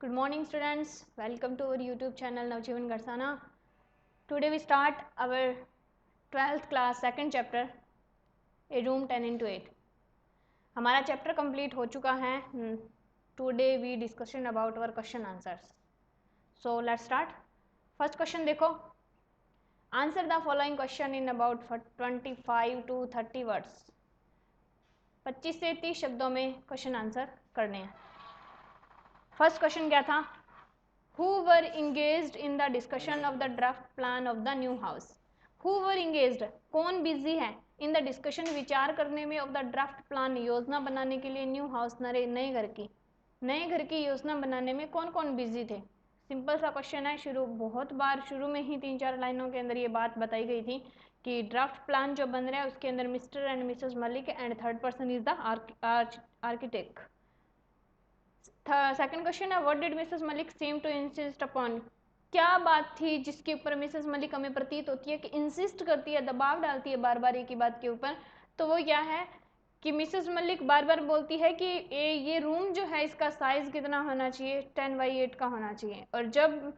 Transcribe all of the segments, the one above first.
Good morning students, welcome to our YouTube channel Navjeevan Garsana. Today we start our 12th class second chapter A room 10 into 8. हमारा chapter complete हो चुका है. Today we discussion about our question answers. So let's start. First question देखो. Answer the following question in about 25 to 30 words. 25 से 30 शब्दों में question answer करने हैं. फर्स्ट क्वेश्चन क्या था? Who were engaged in the discussion of the draft plan of the new house? Who were engaged? कौन busy है? In the discussion विचार करने में of the draft plan योजना बनाने के लिए न्यू हाउस नए घर की योजना बनाने में कौन कौन बिजी थे? सिंपल सा क्वेश्चन है. बहुत बार शुरू में ही 3-4 लाइनों के अंदर ये बात बताई गई थी कि ड्राफ्ट प्लान जो बन रहा है उसके अंदर Mr and Mrs Malik and third person is the architect. Second question है what did Mrs Malik seem to insist upon? क्या बात थी जिसके ऊपर मिसेस मलिक हमें प्रतीत होती है कि इंसिस्ट करती है, दबाव डालती है बार बार एक ही बात के ऊपर. तो वो क्या है कि मिसेस मलिक बार बार बोलती है कि ये रूम जो है इसका साइज कितना होना चाहिए, 10x8 का होना चाहिए. और जब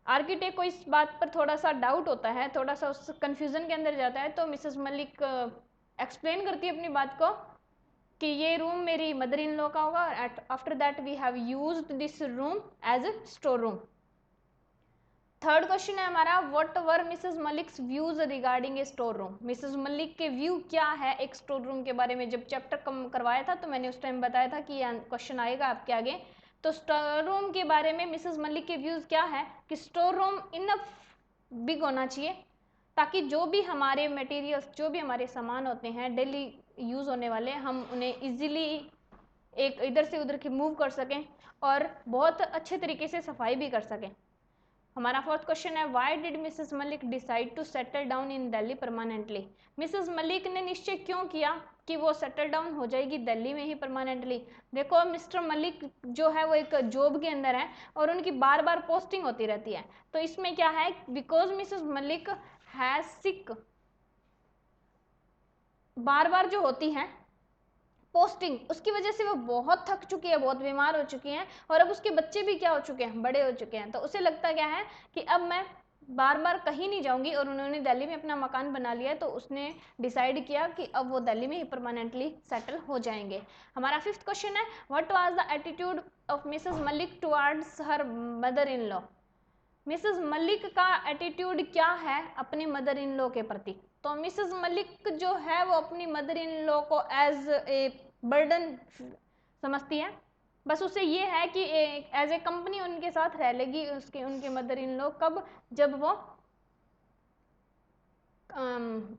आर्किटेक्ट को इस बात पर थोड़ा सा डाउट होता है, थोड़ा सा उस कंफ्यूजन के अंदर जाता है, तो मिसेस मलिक एक्सप्लेन करती है अपनी बात को कि ये रूम मेरी मदर इन लॉ का होगा. After that we have used this room as a store room. Third question है हमारा what were Mrs Malik's views regarding a store room? Mrs Malik के व्यू क्या है एक स्टोर रूम के बारे में? जब चैप्टर करवाया था तो मैंने उस टाइम बताया था कि ये क्वेश्चन आएगा आपके आगे. तो स्टोर रूम के बारे में मिसेस मलिक के व्यूज क्या है कि स्टोर रूम इनफ बिग होना चाहिए ताकि जो भी हमारे मटेरियल्स, जो भी हमारे सामान होते हैं डेली यूज़ होने वाले, हम उन्हें इजीली एक इधर से उधर की मूव कर सकें और बहुत अच्छे तरीके से सफाई भी कर सकें. हमारा फोर्थ क्वेश्चन है why did Mrs Malik decide to settle down in Delhi permanently? Mrs Malik ने निश्चय क्यों किया कि वो सेटल डाउन हो जाएगी दिल्ली में ही परमानेंटली? देखो मिस्टर मलिक जो है वो एक जॉब के अंदर है और उनकी बार बार पोस्टिंग होती रहती है. तो इसमें क्या है, बिकॉज मिसेस मलिक हैज सिक, बार बार जो होती है पोस्टिंग, उसकी वजह से वो बहुत थक चुकी है, बहुत बीमार हो चुकी हैं और अब उसके बच्चे भी क्या हो चुके हैं, बड़े हो चुके हैं. तो उसे लगता क्या है कि अब मैं बार बार कहीं नहीं जाऊंगी और उन्होंने दिल्ली में अपना मकान बना लिया है. तो उसने डिसाइड किया कि अब वो दिल्ली में ही परमानेंटली सेटल हो जाएंगे. हमारा फिफ्थ क्वेश्चन है what was the attitude of Mrs Malik towards her mother in law? Mrs Malik का एटीट्यूड क्या है अपनी मदर इन लॉ के प्रति? तो मिसेस मलिक जो है वो अपनी मदर इन लॉ को एज ए बर्डन समझती है. बस उसे ये है कि एज ए कंपनी उनके साथ रह लेगी उनके मदर इन लॉ, कब? जब वो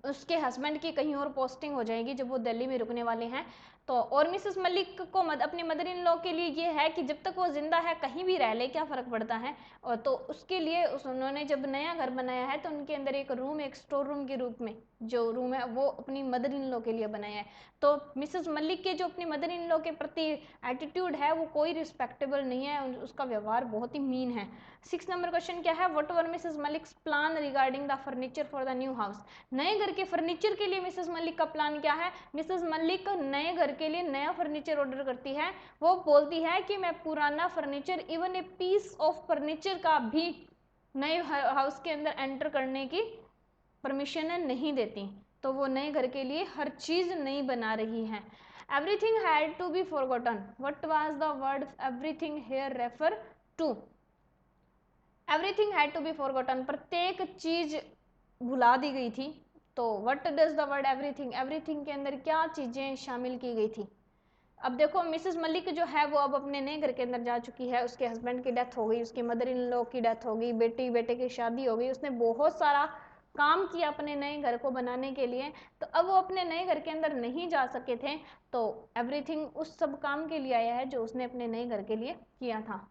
उसके हस्बैंड की कहीं और पोस्टिंग हो जाएगी, जब वो दिल्ली में रुकने वाले हैं. तो और मिसेस मलिक को अपनी मदर इन लॉ के लिए ये है कि जब तक वो जिंदा है कहीं भी रह ले क्या फ़र्क पड़ता है. और तो उसके लिए उन्होंने जब नया घर बनाया है तो उनके अंदर एक रूम, एक स्टोर रूम के रूप में जो रूम है वो अपनी मदर इन लॉ के लिए बनाया है. तो मिसेस मलिक के जो अपनी मदर इन लॉ के प्रति एटीट्यूड है वो कोई रिस्पेक्टेबल नहीं है, उसका व्यवहार बहुत ही मीन है. 6 नंबर क्वेश्चन क्या है what were Mrs Malik's plan regarding the furniture for the new house? नए घर के फर्नीचर के लिए मिसेस मलिक का प्लान क्या है? मिसेस मलिक नए घर के लिए नया फर्नीचर ऑर्डर करती है. वो बोलती है कि मैं पुराना furniture, even a piece of furniture का भी नए हाउस के अंदर एंटर करने की परमिशन नहीं देती. तो वो नए घर के लिए हर चीज नई बना रही है. Everything had to be forgotten. What was the word everything here refer to? Everything had to be forgotten, प्रत्येक चीज भुला दी गई थी. तो what does the word everything, everything के अंदर क्या चीजें शामिल की गई थी? अब देखो मिसेस मलिक जो है वो अब अपने नए घर के अंदर जा चुकी है, उसके हस्बैंड की डेथ हो गई, उसकी मदर इन लॉ की डेथ हो गई, बेटे की शादी हो गई, उसने बहुत सारा काम किया अपने नए घर को बनाने के लिए. तो अब वो अपने नए घर के अंदर नहीं जा सके थे. तो एवरीथिंग उस सब काम के लिए आया है जो उसने अपने नए घर के लिए किया था.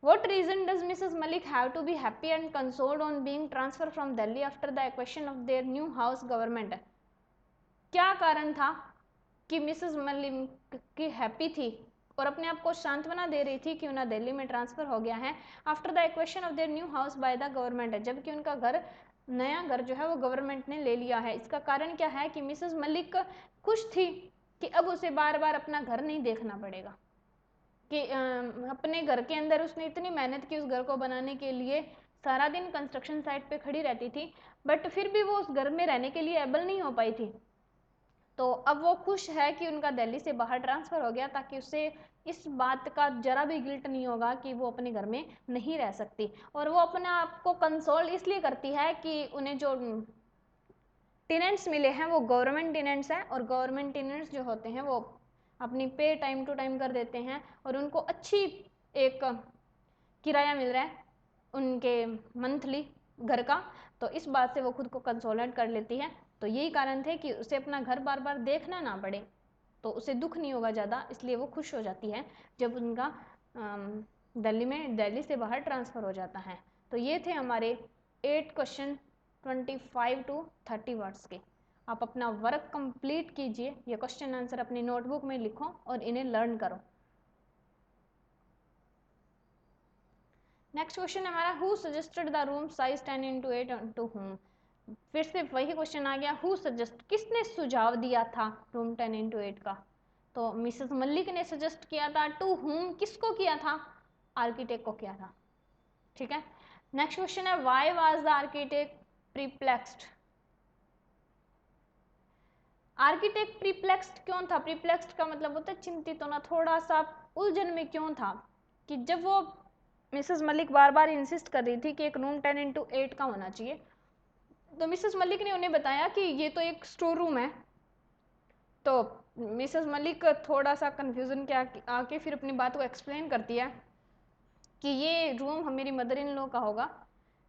What reason does Mrs. Malik have to be happy and consoled on being transferred from Delhi after the acquisition of their new house government? क्या कारण था कि मिसेस मलिक की हैप्पी थी और अपने आप को सांत्वना दे रही थी कि उन्हें दिल्ली में ट्रांसफर हो गया है after the equation of their new house by the government, जबकि उनका घर, नया घर जो है वो गवर्नमेंट ने ले लिया है. इसका कारण क्या है कि मिसेस मलिक खुश थी कि अब उसे बार बार अपना घर नहीं देखना पड़ेगा. कि अपने घर के अंदर उसने इतनी मेहनत की उस घर को बनाने के लिए, सारा दिन कंस्ट्रक्शन साइट पे खड़ी रहती थी, बट फिर भी वो उस घर में रहने के लिए एबल नहीं हो पाई थी। तो अब वो खुश है कि उनका दिल्ली से बाहर ट्रांसफ़र हो गया, ताकि उसे इस बात का जरा भी गिल्ट नहीं होगा कि वो अपने घर में नहीं रह सकती। और वो अपने आप को कंसोल इसलिए करती है कि उन्हें जो टेनेंट्स मिले हैं वो गवर्नमेंट टेनेंट्स हैं, और गवर्नमेंट टेनेंट्स जो होते हैं वो अपनी पे टाइम टू टाइम कर देते हैं, और उनको अच्छी एक किराया मिल रहा है उनके मंथली घर का। तो इस बात से वो खुद को कंसोलेट कर लेती है। तो यही कारण थे कि उसे अपना घर बार बार देखना ना पड़े, तो उसे दुख नहीं होगा ज़्यादा, इसलिए वो खुश हो जाती है जब उनका दिल्ली से बाहर ट्रांसफ़र हो जाता है। तो ये थे हमारे 8 क्वेश्चन 25 to 30 वर्ड्स के। आप अपना वर्क कंप्लीट कीजिए, ये क्वेश्चन आंसर अपनी नोटबुक में लिखो और इन्हें लर्न करो। नेक्स्ट क्वेश्चन हमारा, who suggested the room size 10x8 to home. फिर से वही क्वेश्चन आ गया, हु सजेस्ट, किसने सुझाव दिया था रूम 10x8 का। तो मिसेस मल्लिक ने सजेस्ट किया था। टू होम, किसको किया था, आर्किटेक्ट को किया था। ठीक है। नेक्स्ट क्वेश्चन है, why was the architect perplexed. Architect perplexed क्यों था। प्रीप्लेक्स्ड का मतलब होता है चिंतित होना, थोड़ा सा उलझन में क्यों था, कि जब वो मिसेस मलिक बार बार इंसिस्ट कर रही थी कि एक रूम 10x8 का होना चाहिए, तो मिसेस मलिक ने उन्हें बताया कि ये तो एक स्टोर रूम है। तो मिसेस मलिक थोड़ा सा कन्फ्यूजन के आके फिर अपनी बात को एक्सप्लेन करती है कि ये रूम मेरी मदर इन लॉ का होगा,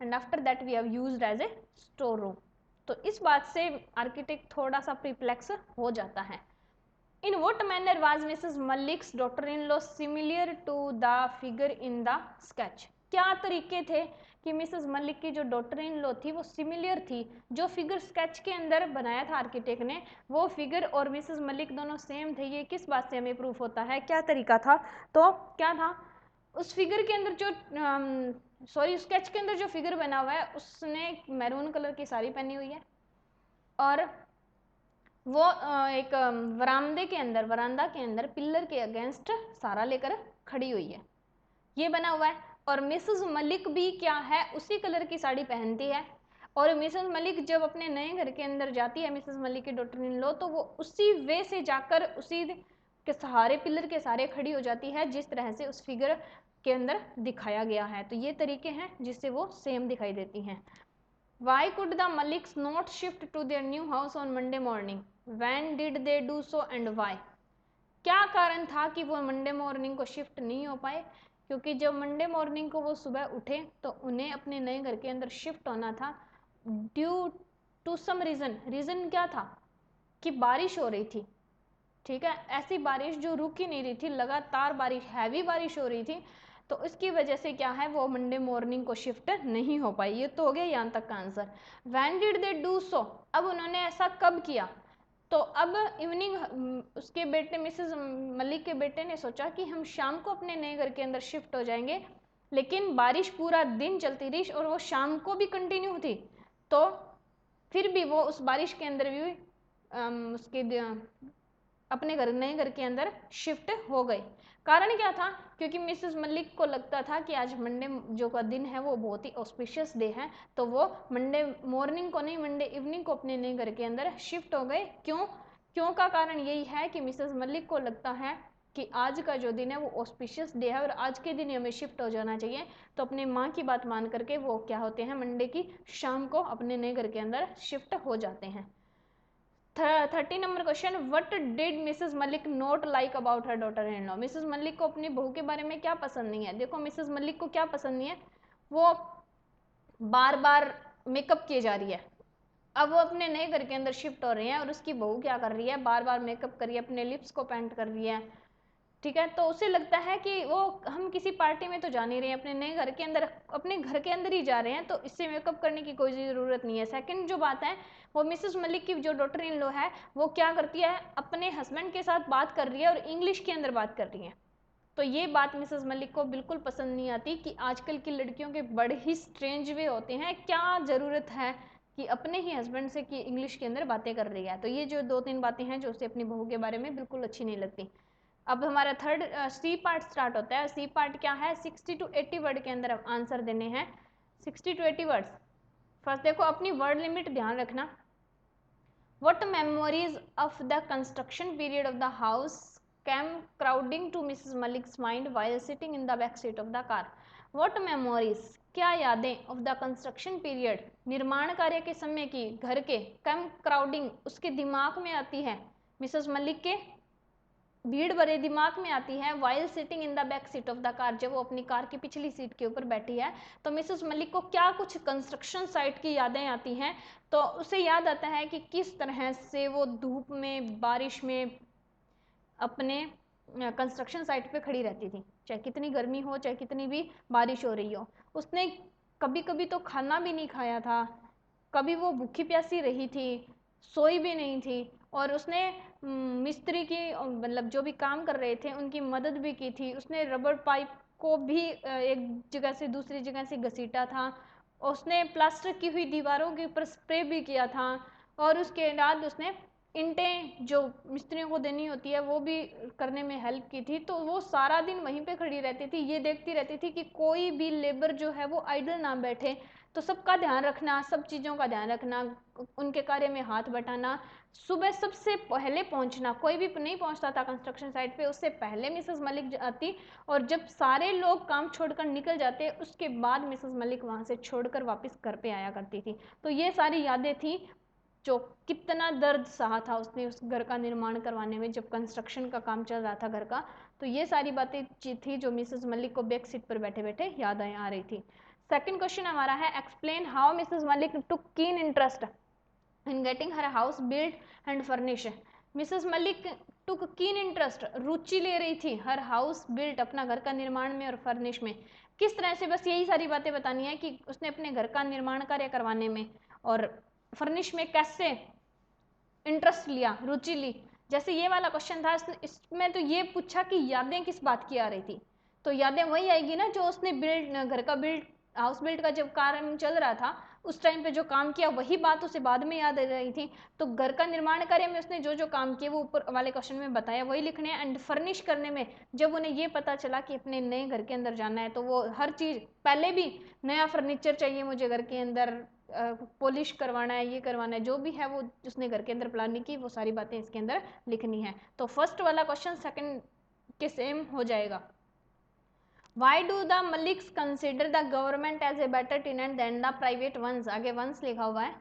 and after that we have used as a store room. तो इस बात से आर्किटेक्ट थोड़ा सा प्रीप्लेक्स हो जाता है। In what manner was Mrs Malik's daughter in law similar to the figure in the sketch. क्या तरीके थे कि मिसेस मलिक की जो डॉटर इन लॉ थी वो सिमिलर थी, जो फिगर स्केच के अंदर बनाया था आर्किटेक्ट ने, वो फिगर और मिसेस मलिक दोनों सेम थे। ये किस बात से हमें प्रूफ होता है, क्या तरीका था। तो क्या था, उस फिगर के अंदर जो स्केच के अंदर जो फिगर बना हुआ है, उसने मैरून कलर की साड़ी पहनी हुई है, और वो एक वरांडा के अंदर पिलर के अगेंस्ट सारा लेकर खड़ी हुई है, ये बना हुआ है। और मिसेस मलिक भी क्या है, उसी कलर की साड़ी पहनती है। और मिसेस मलिक जब अपने नए घर के अंदर जाती है, मिसेस मलिक की डॉटर इन लॉ, तो वो उसी वे से जाकर उसी के सहारे, पिलर के सहारे खड़ी हो जाती है, जिस तरह से उस फिगर के अंदर दिखाया गया है। तो ये तरीके हैं जिससे वो सेम दिखाई देती हैं। Why could the Maliks not shift to their new house on Monday morning? When did they do so and why? क्या कारण था कि वो मंडे मॉर्निंग को शिफ्ट नहीं हो पाए, क्योंकि जब मंडे मॉर्निंग को वो सुबह उठे तो उन्हें अपने नए घर के अंदर शिफ्ट होना था, ड्यू टू सम रीज़न क्या था, कि बारिश हो रही थी। ठीक है, ऐसी बारिश जो रुक ही नहीं रही थी, लगातार बारिश, हैवी बारिश हो रही थी, तो इसकी वजह से क्या है, वो मंडे मॉर्निंग को शिफ्ट नहीं हो पाई। ये तो हो गया यहाँ तक का answer. When did they do so, अब उन्होंने ऐसा कब किया। तो अब इवनिंग, उसके बेटे मिसेस मलिक के बेटे ने सोचा कि हम शाम को अपने नए घर के अंदर शिफ्ट हो जाएंगे, लेकिन बारिश पूरा दिन चलती रही और वो शाम को भी कंटिन्यू थी, तो फिर भी वो उस बारिश के अंदर भी उसके अपने नए घर के अंदर शिफ्ट हो गए। कारण क्या था, क्योंकि मिसेस मलिक को लगता था कि आज मंडे जो का दिन है वो बहुत ही ऑस्पिशियस डे है, तो वो मंडे मॉर्निंग को नहीं, मंडे इवनिंग को अपने नए घर के अंदर शिफ्ट हो गए। क्यों का कारण यही है कि मिसेस मलिक को लगता है कि आज का जो दिन है वो ऑस्पिशियस डे है और आज के दिन हमें शिफ्ट हो जाना चाहिए। तो अपने माँ की बात मान करके वो क्या होते हैं, मंडे की शाम को अपने नए घर के अंदर शिफ्ट हो जाते हैं। 30 number question, what did Mrs Malik not like about her daughter in law. Mrs Malik को अपनी बहू के बारे में क्या पसंद नहीं है। देखो मिसेस मलिक को क्या पसंद नहीं है, वो बार बार मेकअप किए जा रही है। अब वो अपने नए घर के अंदर शिफ्ट हो रही है और उसकी बहू क्या कर रही है, बार बार मेकअप कर रही है, अपने लिप्स को पेंट कर रही है। ठीक है, तो उसे लगता है कि वो हम किसी पार्टी में तो जा नहीं रहे हैं, अपने नए घर के अंदर, अपने घर के अंदर ही जा रहे हैं, तो इससे मेकअप करने की कोई ज़रूरत नहीं है। सेकंड जो बात है, वो मिसेस मलिक की जो डॉटर इन लॉ है, वो क्या करती है, अपने हस्बैंड के साथ बात कर रही है और इंग्लिश के अंदर बात कर रही है। तो ये बात मिसेस मलिक को बिल्कुल पसंद नहीं आती कि आजकल की लड़कियों के बड़े ही स्ट्रेंज वे होते हैं, क्या ज़रूरत है कि अपने ही हस्बैंड से कि इंग्लिश के अंदर बातें कर रही है। तो ये जो 2-3 बातें हैं जो उसे अपनी बहू के बारे में बिल्कुल अच्छी नहीं लगती। अब हमारा थर्ड सी पार्ट स्टार्ट होता है। सी पार्ट क्या है, 60 to 80 वर्ड के अंदर आंसर देने हैं, 60 to 80 वर्ड्स। फर्स्ट देखो, अपनी वर्ड लिमिट ध्यान रखना। What memories of the construction period of the house came crowding to Mrs. Malik's mind while sitting in the back seat of the car? What memories, क्या यादें, of the construction period, निर्माण कार्य के समय की, घर के, came crowding, उसके दिमाग में आती है, मिसेस मलिक के भीड़ भरे दिमाग में आती है, while sitting in the back seat of the car, जब वो अपनी कार की पिछली सीट के ऊपर बैठी है। तो मिसेस मलिक को क्या कुछ कंस्ट्रक्शन साइट की यादें आती हैं, तो उसे याद आता है कि किस तरह से वो धूप में, बारिश में अपने कंस्ट्रक्शन साइट पे खड़ी रहती थी, चाहे कितनी गर्मी हो, चाहे कितनी भी बारिश हो रही हो। उसने कभी कभी तो खाना भी नहीं खाया था, कभी वो भूखी प्यासी रही थी, सोई भी नहीं थी, और उसने मिस्त्री की, मतलब जो भी काम कर रहे थे उनकी मदद भी की थी। उसने रबर पाइप को भी एक जगह से दूसरी जगह से घसीटा था, उसने प्लास्टर की हुई दीवारों के ऊपर स्प्रे भी किया था, और उसके बाद उसने इंटें जो मिस्त्रियों को देनी होती है वो भी करने में हेल्प की थी। तो वो सारा दिन वहीं पे खड़ी रहती थी, ये देखती रहती थी कि कोई भी लेबर जो है वो आइडल ना बैठे। तो सबका ध्यान रखना, सब चीज़ों का ध्यान रखना, उनके कार्य में हाथ बटाना, सुबह सबसे पहले पहुंचना, कोई भी नहीं पहुंचता था कंस्ट्रक्शन साइट पे, उससे पहले मिसेस मलिक आती, और जब सारे लोग काम छोड़कर निकल जाते उसके बाद मिसेस मलिक वहां से छोड़कर वापस घर पे आया करती थी। तो ये सारी यादें थी, जो कितना दर्द सहा था उसने उस घर का निर्माण करवाने में, जब कंस्ट्रक्शन का काम चल रहा था घर का। तो ये सारी बातें थी जो मिसेस मलिक को बैक सीट पर बैठे बैठे याद आ रही थी। सेकंड क्वेश्चन हमारा है, explain how Mrs Malik took keen interest in getting her house build and furnish. Mrs Malik took keen interest, रुचि ले रही थी, हर हाउस बिल्ट, अपना घर का निर्माण में, और फर्निश में। किस तरह से, बस यही सारी बातें बतानी है कि उसने अपने घर का निर्माण कार्य करवाने में और फर्निश में कैसे इंटरेस्ट लिया, रुचि ली। जैसे ये वाला क्वेश्चन था, इसमें तो ये पूछा कि यादें किस बात की आ रही थी, तो यादें वही आएगी ना जो उसने घर का हाउस बिल्ड का जब कार्य चल रहा था उस टाइम पे जो काम किया, वही बात उसे बाद में याद आ रही थी। तो घर का निर्माण कार्य में उसने जो जो काम किए वो ऊपर वाले क्वेश्चन में बताया, वही लिखने हैं। एंड फर्निश करने में जब उन्हें ये पता चला कि अपने नए घर के अंदर जाना है, तो वो हर चीज़, पहले भी नया फर्नीचर चाहिए मुझे घर के अंदर, पॉलिश करवाना है, ये करवाना है, जो भी है वो उसने घर के अंदर प्लानिंग की, वो सारी बातें इसके अंदर लिखनी है। तो फर्स्ट वाला क्वेश्चन सेकंड के सेम हो जाएगा। Why do the Maliks consider the government as a better tenant than the private ones? आगे वंस लिखा हुआ है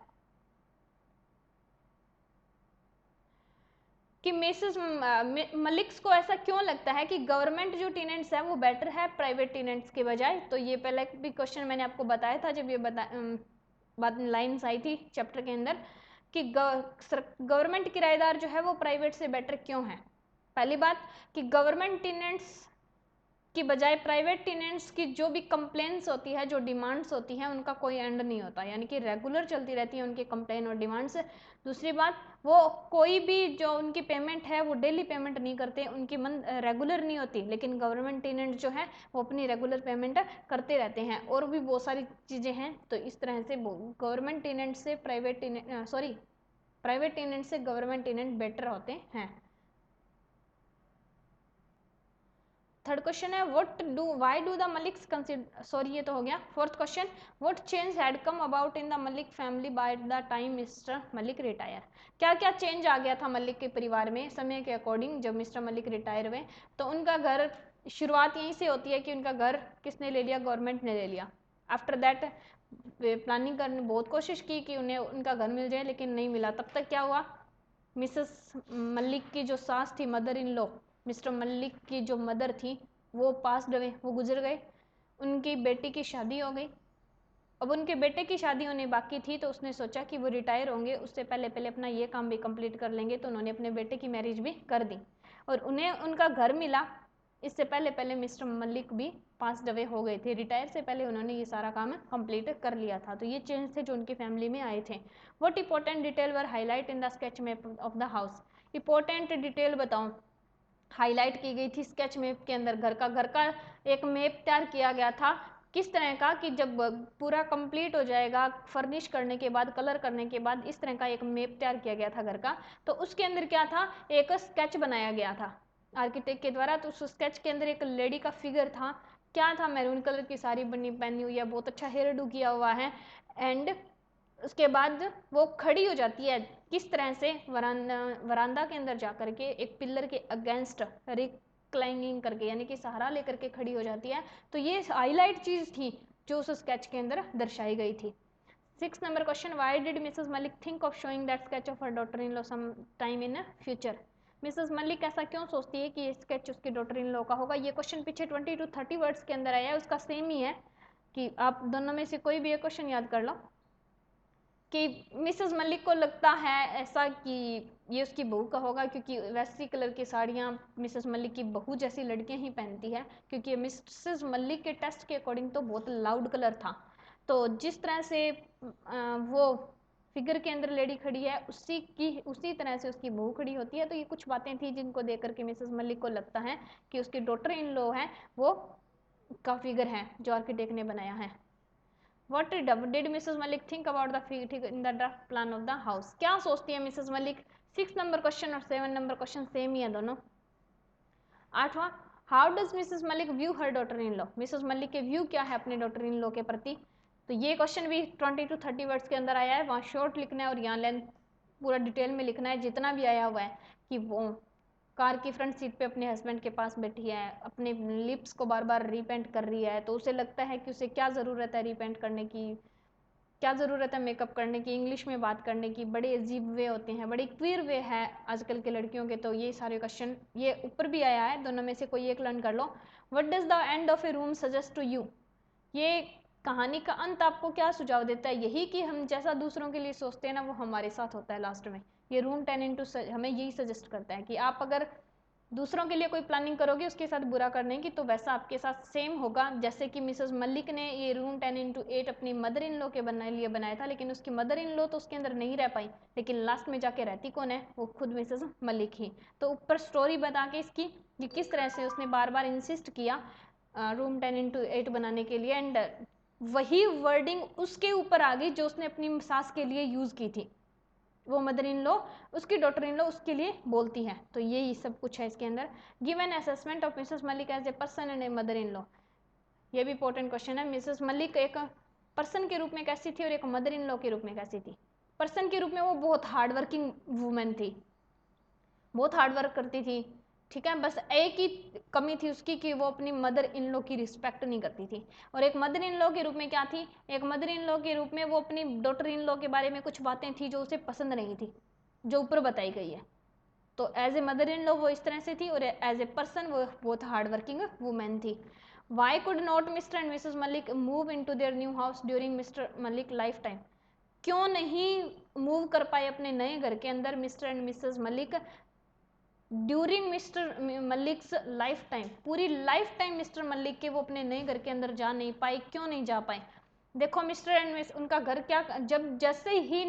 कि मिसेस मलिक्स को ऐसा क्यों लगता है कि गवर्नमेंट जो टेनेंट्स है वो बेटर है प्राइवेट टेनेंट्स के बजाय। तो ये पहले भी क्वेश्चन मैंने आपको बताया था जब ये बात लाइन्स आई थी चैप्टर के अंदर, कि गवर्नमेंट किराएदार जो है वो प्राइवेट से बेटर क्यों है। पहली बात कि गवर्नमेंट टेनेंट्स की बजाय प्राइवेट टेनेंट्स की जो भी कंप्लेंट्स होती है, जो डिमांड्स होती हैं, उनका कोई एंड नहीं होता, यानी कि रेगुलर चलती रहती है उनकी कंप्लेन और डिमांड्स। दूसरी बात, वो कोई भी जो उनकी पेमेंट है वो डेली पेमेंट नहीं करते, उनकी रेगुलर नहीं होती, लेकिन गवर्नमेंट टेनेंट जो है वो अपनी रेगुलर पेमेंट करते रहते हैं, और भी बहुत सारी चीज़ें हैं। तो इस तरह से गवर्नमेंट टेनेंट से प्राइवेट टेनेंट से गवर्नमेंट टेनेंट बेटर होते हैं। थर्ड क्वेश्चन है, why do the Malik's consider, sorry ये तो हो गया। Fourth question, what change had come about in the Malik family by the time mister Malik retire. क्या क्या चेंज आ गया था मलिक के परिवार में समय के अकॉर्डिंग जब मिस्टर मलिक रिटायर हुए। तो उनका घर, शुरुआत यहीं से होती है कि उनका घर किसने ले लिया, गवर्नमेंट ने ले लिया। आफ्टर दैट प्लानिंग करने बहुत कोशिश की कि उन्हें उनका घर मिल जाए, लेकिन नहीं मिला। तब तक क्या हुआ, मिसेस मलिक की जो सास थी, mother in law, mister Malik की जो मदर थी वो पास डवे, वो गुजर गए। उनकी बेटी की शादी हो गई। अब उनके बेटे की शादी होने बाकी थी, तो उसने सोचा कि वो रिटायर होंगे उससे पहले पहले अपना ये काम भी कंप्लीट कर लेंगे, तो उन्होंने अपने बेटे की मैरिज भी कर दी और उन्हें उनका घर मिला। इससे पहले पहले मिस्टर मलिक भी पास डवे हो गए थे, रिटायर से पहले उन्होंने ये सारा काम कंप्लीट कर लिया था। तो ये चेंज थे जो उनकी फैमिली में आए थे। What important detail were highlight in the sketch map of the house. Important detail बताओ हाईलाइट की गई थी स्केच मैप के अंदर। घर का एक मैप तैयार किया गया था, किस तरह का कि जब पूरा कंप्लीट हो जाएगा फर्निश करने के बाद, कलर करने के बाद, इस तरह का एक मैप तैयार किया गया था घर का। तो उसके अंदर क्या था, एक स्केच बनाया गया था। आर्किटेक्ट के द्वारा। तो उस स्केच के अंदर एक लेडी का फिगर था, क्या था, मैरून कलर की साड़ी बनी पहनी हुई है, बहुत अच्छा हेयर डू किया हुआ है, एंड उसके बाद वो खड़ी हो जाती है किस तरह से, वरांदा के अंदर जा करके एक पिलर के अगेंस्ट रिक्लाइनिंग करके, यानी कि सहारा लेकर के खड़ी हो जाती है। तो ये हाईलाइट चीज थी जो उस स्केच के अंदर दर्शाई गई थी। 6 number question, why did Mrs Malik think of showing that sketch of her daughter in law some time in future. Mrs Malik ऐसा क्यों सोचती है कि ये स्केच उसकी डॉटर इन लॉ का होगा। ये क्वेश्चन पीछे 20 to 30 वर्ड्स के अंदर आया है, उसका सेम ही है कि आप दोनों में से कोई भी एक क्वेश्चन याद कर लो। कि मिसेस मलिक को लगता है ऐसा कि ये उसकी बहू का होगा, क्योंकि वैसी कलर की साड़ियाँ मिसेस मलिक की बहू जैसी लड़कियां ही पहनती है, क्योंकि मिसेस मलिक के टेस्ट के अकॉर्डिंग तो बहुत लाउड कलर था। तो जिस तरह से वो फिगर के अंदर लेडी खड़ी है उसी तरह से उसकी बहू खड़ी होती है। तो ये कुछ बातें थी जिनको देख करके मिसेस मलिक को लगता है कि उसकी डॉटर इन लॉ है वो का फिगर है जो आर्किटेक्ट ने बनाया है। What did Mrs. Malik think about the figure in the draft plan of the house? क्या सोचती है मिसेस मलिक। 6 नंबर क्वेश्चन और 7 नंबर क्वेश्चन सेम ही है दोनों। 8वां, how does Mrs Malik view her daughter in law. Mrs Malik के व्यू क्या है अपने डॉटर इन लॉ के प्रति। तो ये क्वेश्चन भी 20 to 30 वर्ड्स के अंदर आया है, वहाँ शॉर्ट लिखना है और यहाँ लेंथ पूरा डिटेल में लिखना है जितना भी आया हुआ है। कि वो कार की फ्रंट सीट पे अपने हस्बैंड के पास बैठी है, अपने लिप्स को बार बार रीपेंट कर रही है, तो उसे लगता है कि उसे क्या ज़रूरत है रीपेंट करने की, क्या ज़रूरत है मेकअप करने की, इंग्लिश में बात करने की। बड़े अजीब वे होते हैं, बड़े क्वियर वे है आजकल के लड़कियों के। तो ये सारे क्वेश्चन ये ऊपर भी आया है, दोनों में से कोई एक लर्न कर लो। What does the end of a room suggest to you. ये कहानी का अंत आपको क्या सुझाव देता है। यही कि हम जैसा दूसरों के लिए सोचते हैं ना वो हमारे साथ होता है लास्ट में। ये रूम 10 हमें यही सजेस्ट करता है कि आप अगर दूसरों के लिए कोई प्लानिंग करोगे उसके साथ बुरा करने की, तो वैसा आपके साथ सेम होगा। जैसे कि मिसेस मलिक ने ये रूम 10 into 8 अपनी मदर इन लॉ के लिए बनाया था, लेकिन उसकी मदर इन लॉ तो उसके अंदर नहीं रह पाई, लेकिन लास्ट में जाके रहती कौन है, वो खुद मिसेस मलिक ही। तो ऊपर स्टोरी बता के इसकी कि किस तरह से उसने बार बार इंसिस्ट किया रूम 10 into 8 बनाने के लिए, एंड वही वर्डिंग उसके ऊपर आ गई जो उसने अपनी सास के लिए यूज की थी। वो मदर इन लॉ उसकी डॉटर इन लॉ उसके लिए बोलती है। तो यही सब कुछ है इसके अंदर। Give an assessment of Mrs Malik as a person and a mother in law. ये भी इंपॉर्टेंट क्वेश्चन है। मिसेस मलिक एक पर्सन के रूप में कैसी थी और एक मदर इन लॉ के रूप में कैसी थी। पर्सन के रूप में वो बहुत हार्ड वर्किंग वुमेन थी, बहुत हार्ड वर्क करती थी, ठीक है। बस एक ही कमी थी उसकी कि वो अपनी मदर इन लॉ की रिस्पेक्ट नहीं करती थी। और एक मदर इन लॉ के रूप में क्या थी, एक मदर इन लॉ के रूप में वो अपनी डॉटर इन लॉ के बारे में कुछ बातें थी जो उसे पसंद नहीं थी, जो ऊपर बताई गई है। तो as a mother in law वो इस तरह से थी और एज ए पर्सन वो बहुत हार्ड वर्किंग वुमेन थी। Why could not Mr and Mrs Malik move in to their new house during Mr Malik life time. क्यों नहीं मूव कर पाए अपने नए घर के अंदर Mr and Mrs Malik during mister Malik's life time. पूरी लाइफ टाइम मिस्टर मलिक के वो अपने नए घर के अंदर जा नहीं पाए। क्यों नहीं जा पाए। देखो मिस्टर एंड मिस उनका घर क्या, जब जैसे ही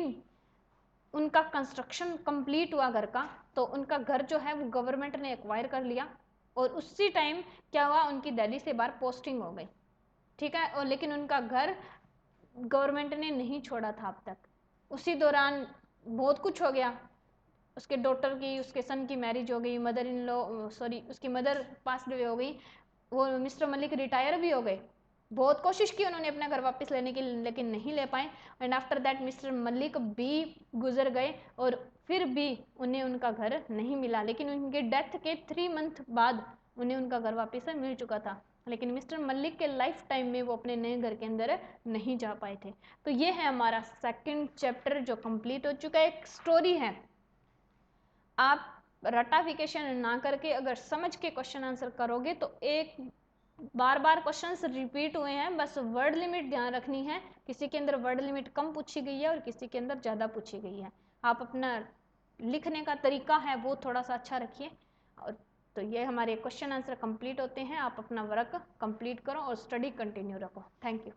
उनका कंस्ट्रक्शन कंप्लीट हुआ घर का, तो उनका घर जो है वो गवर्नमेंट ने एक्वायर कर लिया और उसी टाइम क्या हुआ, उनकी दिल्ली से बाहर पोस्टिंग हो गई, ठीक है। और लेकिन उनका घर गवर्नमेंट ने नहीं छोड़ा था अब तक। उसी दौरान बहुत कुछ हो गया, उसके डॉटर की उसके सन की मैरिज हो गई, मदर इन लॉ सॉरी उसकी मदर पास अवे हो गई, वो मिस्टर मलिक रिटायर भी हो गए। बहुत कोशिश की उन्होंने अपना घर वापस लेने की, लेकिन नहीं ले पाए। And after that mister Malik भी गुजर गए और फिर भी उन्हें उनका घर नहीं मिला। लेकिन उनके डेथ के 3 मंथ बाद उन्हें उनका घर वापस मिल चुका था। लेकिन मिस्टर मलिक के लाइफ टाइम में वो अपने नए घर के अंदर नहीं जा पाए थे। तो ये है हमारा सेकंड चैप्टर जो कंप्लीट हो चुका है। एक स्टोरी है, आप रटाफिकेशन ना करके अगर समझ के क्वेश्चन आंसर करोगे तो एक बार बार क्वेश्चंस रिपीट हुए हैं, बस वर्ड लिमिट ध्यान रखनी है। किसी के अंदर वर्ड लिमिट कम पूछी गई है और किसी के अंदर ज़्यादा पूछी गई है। आप अपना लिखने का तरीका है वो थोड़ा सा अच्छा रखिए। और तो ये हमारे क्वेश्चन आंसर कंप्लीट होते हैं। आप अपना वर्क कंप्लीट करो और स्टडी कंटिन्यू रखो। Thank you.